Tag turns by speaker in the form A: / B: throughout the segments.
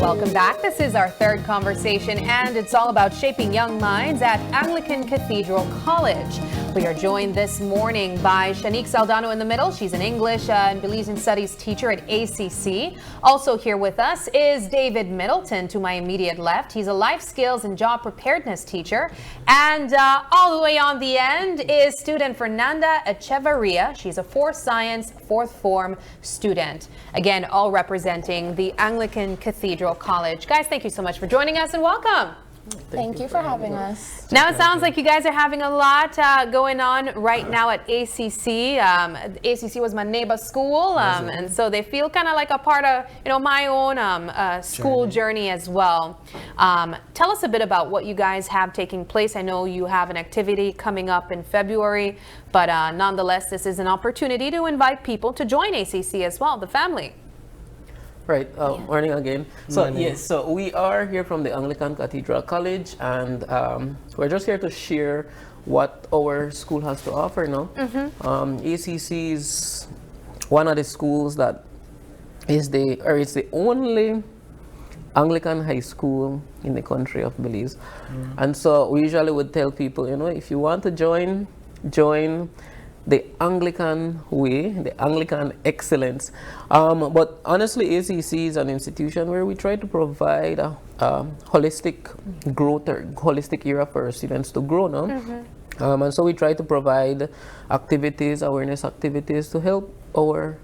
A: Welcome back. This is our third conversation, and it's all about shaping young minds at Anglican Cathedral College. We are joined this morning by Shanique Saldano in the middle. She's an English and Belizean Studies teacher at ACC. Also here with us is David Middleton to my immediate left. He's a life skills and job preparedness teacher. And all the way on the end is student Fernanda Echevarria. She's a Science fourth form student. Again, all representing the Anglican Cathedral College. Guys, thank you so much for joining us and welcome.
B: Thank you for having us.
A: Now it sounds like you guys are having a lot going on right now at ACC. ACC was my neighbor's school, and so they feel kind of like a part of, my own school journey as well. Tell us a bit about what you guys have taking place. I know you have an activity coming up in February, but nonetheless, this is an opportunity to invite people to join ACC as well, the family.
C: Right, morning again. So yes, so we are here from the Anglican Cathedral College, and we're just here to share what our school has to offer now. ACC is one of the schools that is it's the only Anglican high school in the country of Belize. And so we usually would tell people, if you want to join the Anglican way, the Anglican excellence. But honestly, ACC is an institution where we try to provide a holistic growth or holistic era for our students to grow now. And so we try to provide activities, awareness activities to help our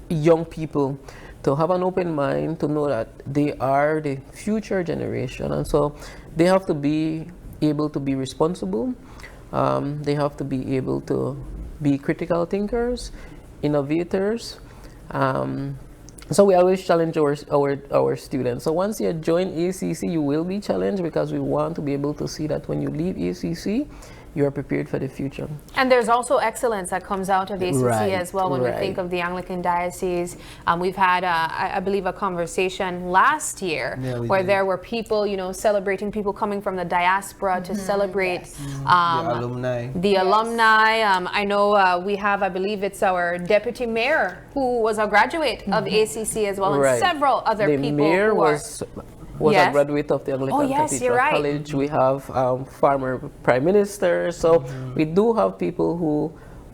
C: young people to have an open mind, to know that they are the future generation. And so they have to be able to be responsible. They have to be able to be critical thinkers, innovators. So we always challenge our students. So once you join ACC, you will be challenged, because we want to be able to see that when you leave ACC, you are prepared for the future.
A: And there's also excellence that comes out of ACC as well when we think of the Anglican Diocese. We've had, I believe, a conversation last year where there were people, celebrating people coming from the diaspora to celebrate the alumni. I know we have, I believe it's our deputy mayor who was a graduate of ACC as well, and several other people.
C: The mayor was a graduate of the Anglican Cathedral College. We have former prime minister. So we do have people who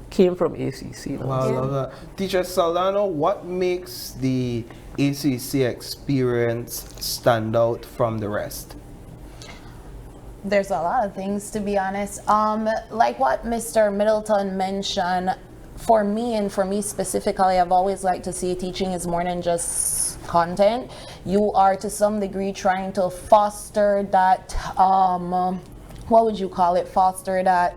C: came from ACC.
D: Wow, I love that. Teacher Saldano, what makes the ACC experience stand out from the rest?
B: There's a lot of things, to be honest. Like what Mr. Middleton mentioned, for me specifically, I've always liked to see teaching is more than just content. You are to some degree trying to foster that, what would you call it? Foster that,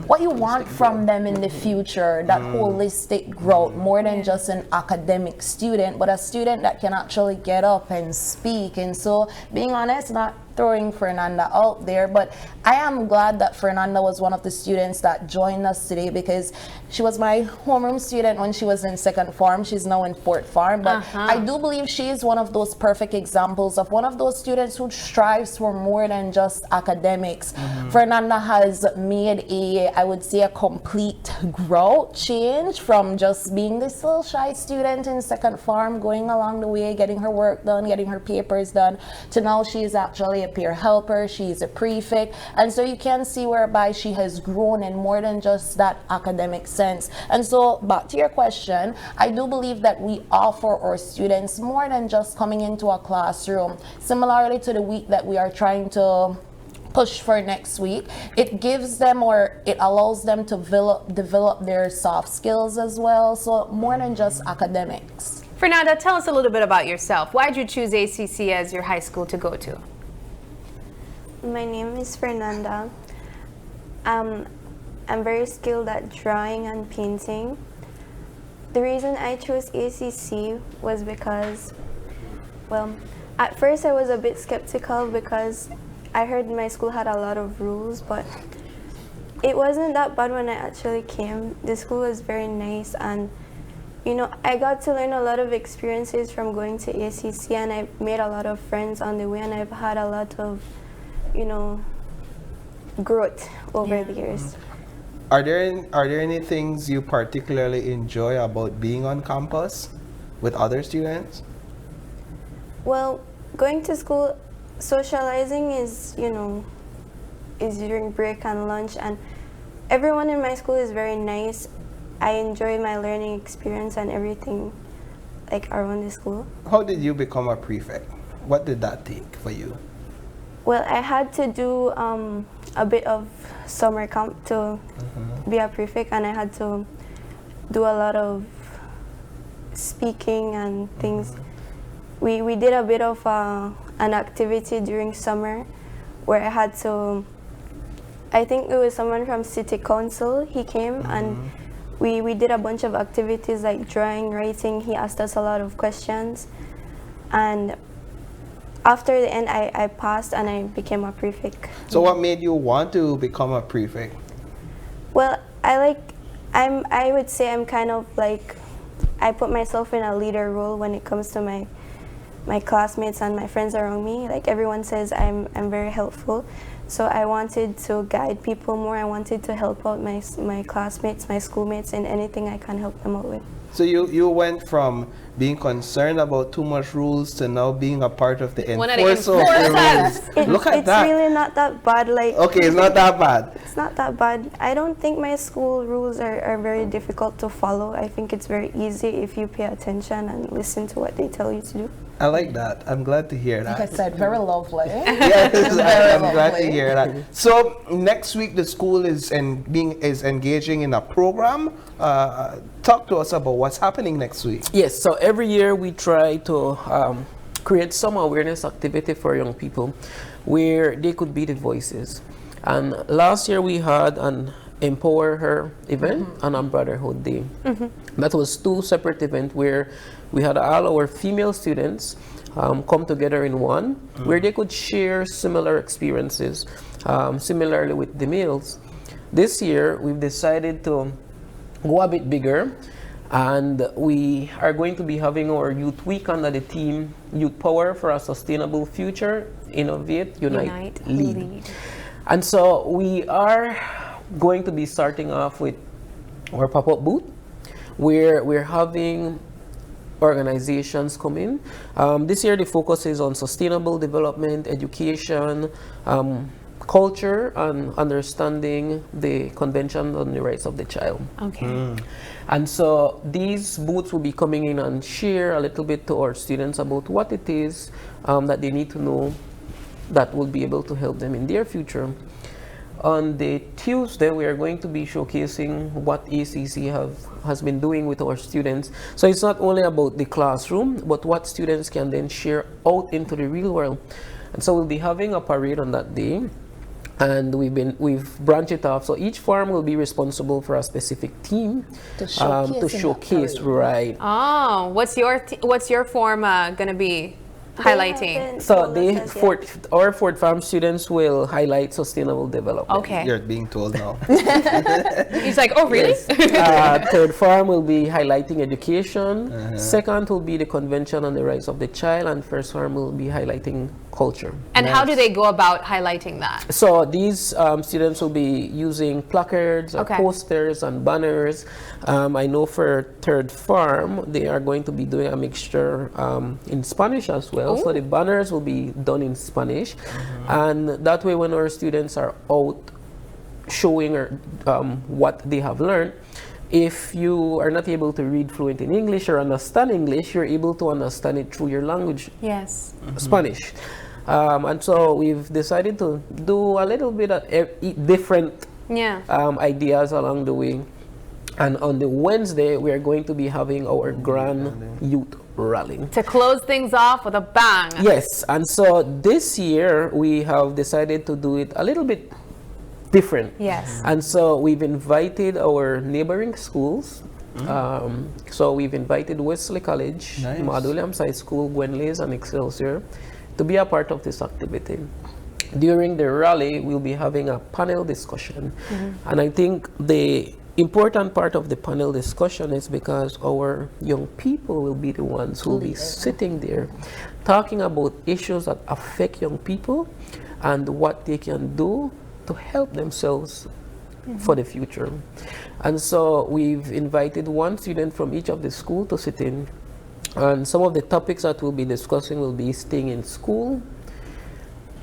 B: what you want from them in the future, that holistic growth, more than just an academic student, but a student that can actually get up and speak. And so, being honest, not throwing Fernanda out there, but I am glad that Fernanda was one of the students that joined us today, because she was my homeroom student when she was in second form. She's now in fourth form, but I do believe she is one of those perfect examples of one of those students who strives for more than just academics. Fernanda has made I would say, a complete growth change from just being this little shy student in second form, going along the way, getting her work done, getting her papers done, to now she is actually a peer helper, she's a prefect, and so you can see whereby she has grown in more than just that academic sense. And so back to your question, I do believe that we offer our students more than just coming into a classroom. Similarly to the week that we are trying to push for next week, it gives them, or it allows them to develop their soft skills as well, so more than just academics.
A: Fernanda, tell us a little bit about yourself. Why did you choose ACC as your high school to go to?
E: My name is Fernanda. I'm very skilled at drawing and painting. The reason I chose ACC was because, well, at first I was a bit skeptical because I heard my school had a lot of rules, but it wasn't that bad when I actually came. The school was very nice, and I got to learn a lot of experiences from going to ACC, and I've made a lot of friends on the way, and I've had a lot of growth over the years.
D: Are there any things you particularly enjoy about being on campus with other students?
E: Well, going to school, socializing is, you know, is during break and lunch, and everyone in my school is very nice. I enjoy my learning experience and everything, like around the school.
D: How did you become a prefect? What did that take for you?
E: Well, I had to do a bit of summer camp to be a prefect, and I had to do a lot of speaking and things. We did a bit of an activity during summer where I had to, I think it was someone from City Council, he came and we did a bunch of activities like drawing, writing. He asked us a lot of questions, and after the end I passed and I became a prefect.
D: So what made you want to become a prefect?
E: Well, I would say I'm kind of like, I put myself in a leader role when it comes to my classmates and my friends around me. Like everyone says, I'm very helpful. So I wanted to guide people more. I wanted to help out my classmates, my schoolmates in anything I can help them out with.
D: So you went from being concerned about too much rules to now being a part of the
A: One of the
D: enforcer of the rules. Look at
E: it's
D: that.
E: really not that bad. Like,
D: Okay, it's not that bad.
E: it's not that bad. I don't think my school rules are very difficult to follow. I think it's very easy if you pay attention and listen to what they tell you to do.
D: I like that. I'm glad to hear
B: Like I
D: that.
B: said, very lovely.
D: Yes,
B: Very
D: I'm glad to
B: lovely.
D: hear that. So next week the school is engaging in a program. Talk to us about what's happening next week.
C: Yes, so every year we try to create some awareness activity for young people where they could be the voices. And last year we had an Empower Her event and a Brotherhood Day. That was two separate events where we had all our female students come together in one, where they could share similar experiences, similarly with the males. This year we've decided to go a bit bigger, and we are going to be having our youth week under the theme Youth Power for a Sustainable Future, Innovate, Unite, Lead. And so we are going to be starting off with our pop-up booth, where we're having organizations come in. This year the focus is on sustainable development, education, culture, and understanding the Convention on the Rights of the Child.
A: Okay.
C: And so these booths will be coming in and share a little bit to our students about what it is that they need to know that will be able to help them in their future. On the Tuesday, we are going to be showcasing what ACC has been doing with our students. So it's not only about the classroom, but what students can then share out into the real world. And so we'll be having a parade on that day. And we've branched it off. So each farm will be responsible for a specific team
B: To showcase,
C: right.
A: Oh, what's your form gonna be highlighting?
C: So our Fort Farm students will highlight sustainable development.
A: Okay.
D: You're being told now.
A: He's like, oh really?
C: Third farm will be highlighting education. Second will be the Convention on the Rights of the Child, and first farm will be highlighting culture.
A: And how do they go about highlighting that?
C: So these students will be using placards, or
A: Okay.
C: posters, and banners. I know for third farm they are going to be doing a mixture in Spanish as well. So the banners will be done in Spanish, and that way when our students are out showing what they have learned, if you are not able to read fluent in English or understand English, you're able to understand it through your language,
A: Yes.
C: Spanish. And so we've decided to do a little bit of different
A: Yeah.
C: ideas along the way. And on the Wednesday, we are going to be having our grand youth rally.
A: To close things off with a bang.
C: Yes, and so this year we have decided to do it a little bit different.
A: Yes.
C: And so we've invited our neighboring schools. So we've invited Wesley College,
D: Nice.
C: Mad Williams High School, Gwenlays, and Excelsior to be a part of this activity. During the rally, we'll be having a panel discussion. And I think the important part of the panel discussion is because our young people will be the ones who will be sitting there talking about issues that affect young people and what they can do to help themselves for the future. And so we've invited one student from each of the schools to sit in And some of the topics that we'll be discussing will be staying in school,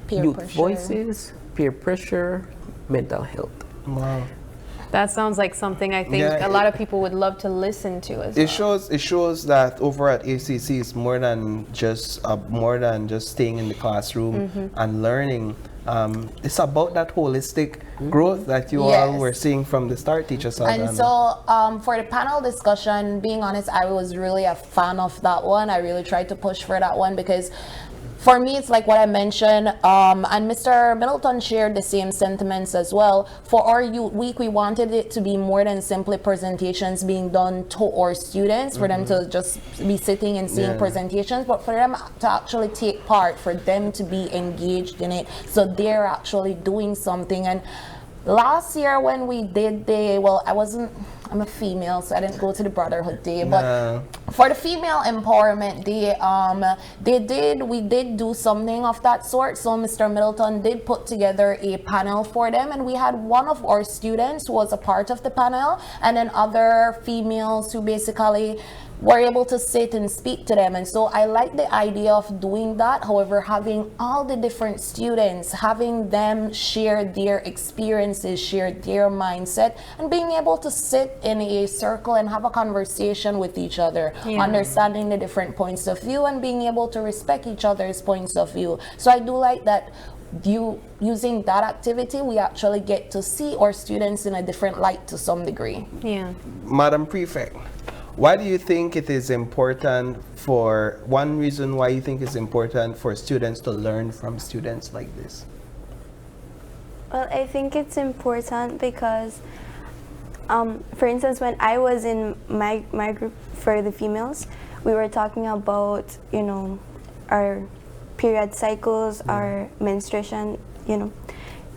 B: Peer
C: youth
B: pressure.
C: voices, peer pressure, mental health.
D: Wow.
A: That sounds like something I think
D: Yeah,
A: a lot of people would love to listen to as
D: It
A: well.
D: shows that over at ACC it's more than just staying in the classroom and learning. It's about that holistic growth that you all
B: Yes.
D: were seeing from the start, teacher Saldana.
B: And so for the panel discussion, being honest, I was really a fan of that one. I really tried to push for that one because for me, it's like what I mentioned, and Mr. Middleton shared the same sentiments as well. For our youth week, we wanted it to be more than simply presentations being done to our students, for them to just be sitting and seeing
D: Yeah.
B: presentations, but for them to actually take part, for them to be engaged in it, so they're actually doing something. And last year when we did I'm a female, so I didn't go to the Brotherhood Day, but
D: No.
B: for the Female Empowerment Day, we did do something of that sort. So Mr. Middleton did put together a panel for them, and we had one of our students who was a part of the panel, and then other females who basically were able to sit and speak to them. And so I like the idea of doing that. However, having all the different students, having them share their experiences, share their mindset, and being able to sit in a circle and have a conversation with each other,
A: Yeah.
B: understanding the different points of view and being able to respect each other's points of view. So I do like that using that activity, we actually get to see our students in a different light to some degree.
A: Yeah.
D: Madam Prefect, why do you think it is important one reason why you think it's important for students to learn from students like this?
E: Well, I think it's important because, for instance, when I was in my group for the females, we were talking about, our period cycles, our menstruation,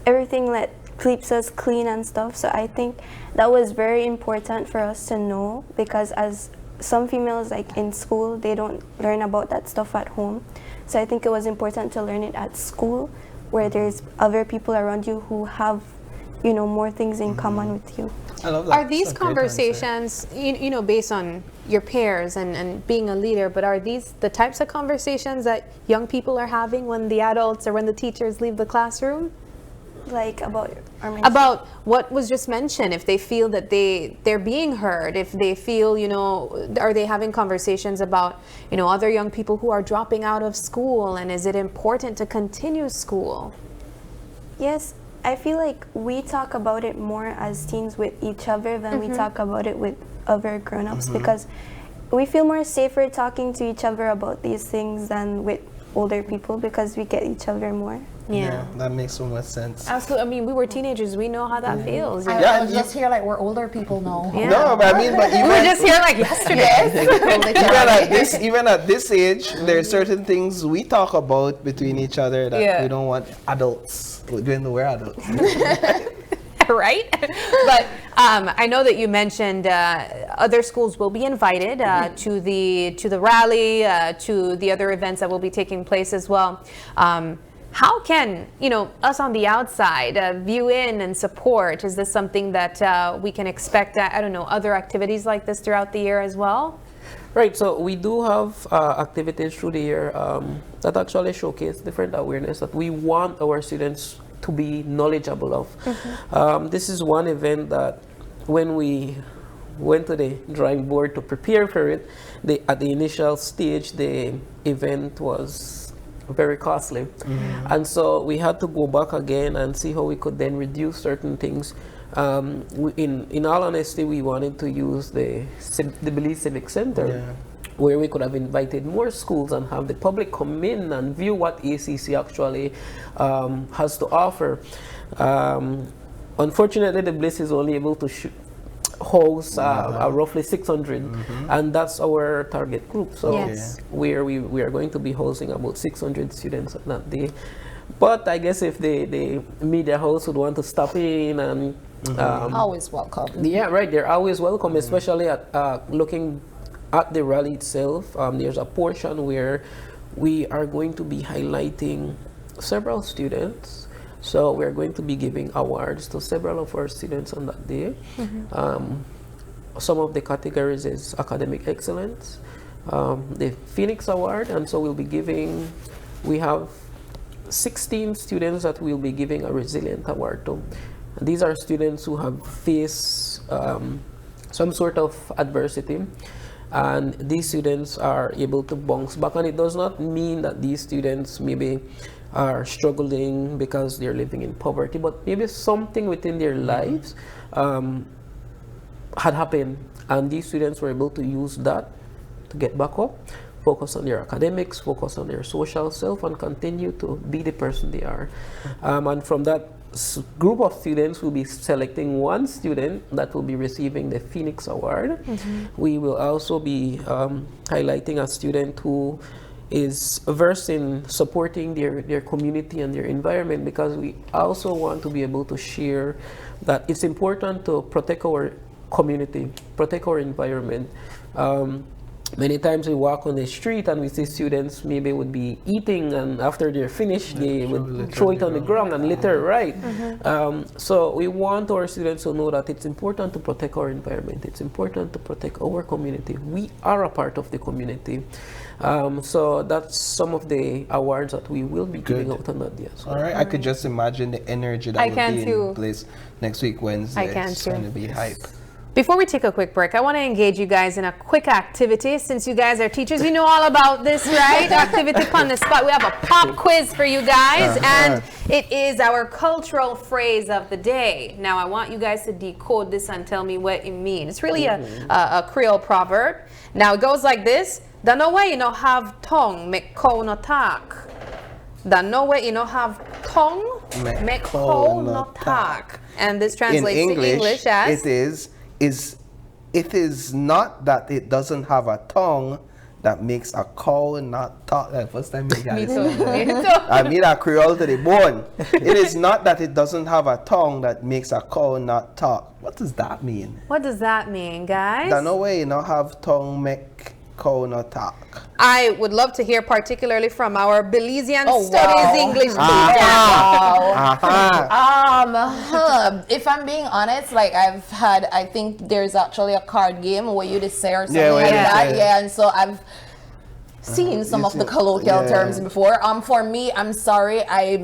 E: everything that keeps us clean and stuff. So I think that was very important for us to know, because as some females, like in school, they don't learn about that stuff at home. So I think it was important to learn it at school, where there's other people around you who have, more things in common with you.
D: I love that.
A: Are these
D: That's a great answer.
A: conversations, based on your peers and being a leader, but are these the types of conversations that young people are having when the adults or when the teachers leave the classroom?
E: Like about our menstruation.
A: About what was just mentioned, if they feel that they're being heard, if they feel, are they having conversations about, other young people who are dropping out of school, and is it important to continue school?
E: Yes, I feel like we talk about it more as teens with each other than we talk about it with other grown-ups, because we feel more safer talking to each other about these things than with older people, because we get each other more.
A: Yeah.
D: That makes so much sense.
A: Absolutely. I mean, we were teenagers. We know how that feels.
B: I
D: Yeah,
B: was just here like we're older people now.
A: Yeah.
D: No, but
A: We were just here like yesterday.
D: even at this age, there are certain things we talk about between each other that
A: Yeah.
D: we don't want adults doing. We're adults.
A: Right? But I know that you mentioned other schools will be invited to the rally, to the other events that will be taking place as well. How can, us on the outside view in and support? Is this something that we can expect, other activities like this throughout the year as well?
C: Right, so we do have activities through the year that actually showcase different awareness that we want our students to be knowledgeable of. This is one event that when we went to the drawing board to prepare for it, at the initial stage, the event was very costly. And so we had to go back again and see how we could then reduce certain things. In all honesty, we wanted to use the Belize Civic Center, where we could have invited more schools and have the public come in and view what ACC actually has to offer. Unfortunately, the Belize is only able to host roughly 600, and that's our target group. So
A: Yes.
C: we are going to be hosting about 600 students on that day. But I guess if the media house would want to stop in and
B: Always welcome.
C: yeah, right, they're always welcome, especially at looking at the rally itself. There's a portion where we are going to be highlighting several students. So we're going to be giving awards to several of our students on that day. Some of the categories is academic excellence, the Phoenix Award, and so we have 16 students that we'll be giving a Resilient Award to. And these are students who have faced some sort of adversity, and these students are able to bounce back. And it does not mean that these students maybe are struggling because they're living in poverty, but maybe something within their lives had happened, and these students were able to use that to get back up, focus on their academics, focus on their social self, and continue to be the person they are. And from that group of students, we'll be selecting one student that will be receiving the Phoenix Award. We will also be highlighting a student who is versed in supporting their community and their environment, because we also want to be able to share that it's important to protect our community, protect our environment. Many times we walk on the street and we see students maybe would be eating, and after they're finished, they would throw it on the ground and litter, right? So we want our students to know that it's important to protect our environment. It's important to protect our community. We are a part of the community. So that's some of the awards that we will be giving out on that day. So.
D: All right, I could just imagine the energy that will be in place next week, Wednesday. It's going to be hype.
A: Before we take a quick break, I want to engage you guys in a quick activity. Since you guys are teachers, you know all about this, right? Activity on the spot. We have a pop quiz for you guys, and it is our cultural phrase of the day. Now, I want you guys to decode this and tell me what it means. It's really a Creole proverb. Now, it goes like this. Da no way you no have tongue, make cow no talk. Da no way you no have tongue, make cow no talk. And this translates
D: in
A: to English as...
D: It is not that it doesn't have a tongue that makes a cow not talk. That first time I got it. I mean a Creole to the bone. It is not that it doesn't have a tongue that makes a cow not talk. What does that mean?
A: What does that mean, guys?
D: There's no way you not have tongue make cow not talk.
A: I would love to hear particularly from our Belizean Studies English teacher.
B: If I'm being honest, like I think there's actually a card game where you just say or something like that. Yeah, and so I've seen some of the colloquial terms before. For me, I'm sorry, I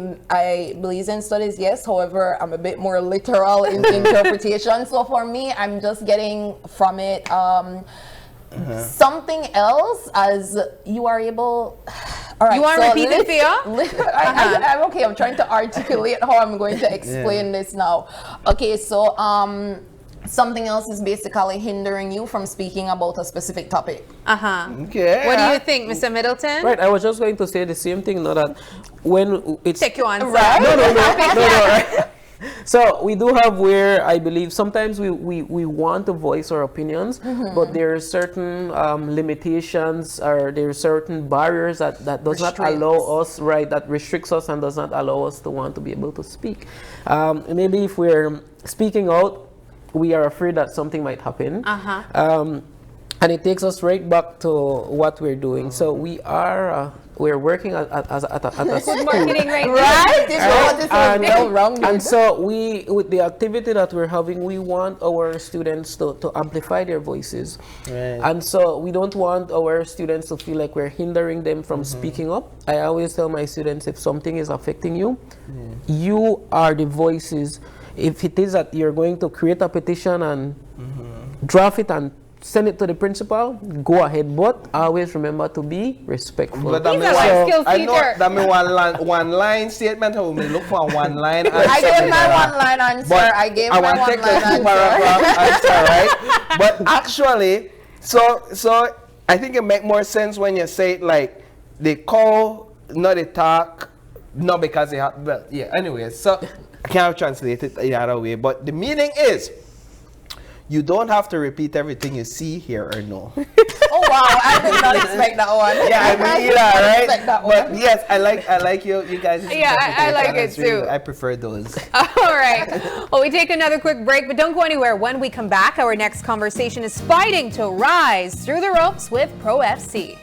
B: Belizean Studies, yes. However, I'm a bit more literal in interpretation. So for me, I'm just getting from it something else as you are able. All right,
A: you want to repeat it, Thea?
B: I'm okay. I'm trying to articulate how I'm going to explain this now. Okay, so something else is basically hindering you from speaking about a specific topic.
D: Okay.
A: What do you think, Mr. Middleton?
C: Right, I was just going to say the same thing. Now that when it's
A: take you on,
C: right? No. Right? So we do have where I believe sometimes we want to voice our opinions, but there are certain limitations, or there are certain barriers that does not allow us, right, that restricts us and does not allow us to want to be able to speak. Maybe if we're speaking out, we are afraid that something might happen. And it takes us right back to what we're doing. So we're working at a school.
A: Marketing right?
C: And so with the activity that we're having, we want our students to amplify their voices. Right. And so we don't want our students to feel like we're hindering them from speaking up. I always tell my students, if something is affecting you, you are the voices. If it is that you're going to create a petition and draft it and send it to the principal, go ahead, but always remember to be respectful.
A: He's a life skills teacher.
D: I know that mean one line statement. I will look for a one line answer.
B: I gave my one line answer. I gave my one line answer.
D: Right? But actually, so I think it makes more sense when you say it like they call, not they talk, not because they have. Well, yeah. Anyway, so I can't translate it the other way, but the meaning is, you don't have to repeat everything you see, hear, or know.
B: Oh wow, I did not expect that one.
D: Yeah, I mean, right? But yes, I like you guys.
A: Yeah, I like it too.
D: I prefer those.
A: All right. Well, we take another quick break, but don't go anywhere. When we come back, our next conversation is fighting to rise through the ropes with Pro FC.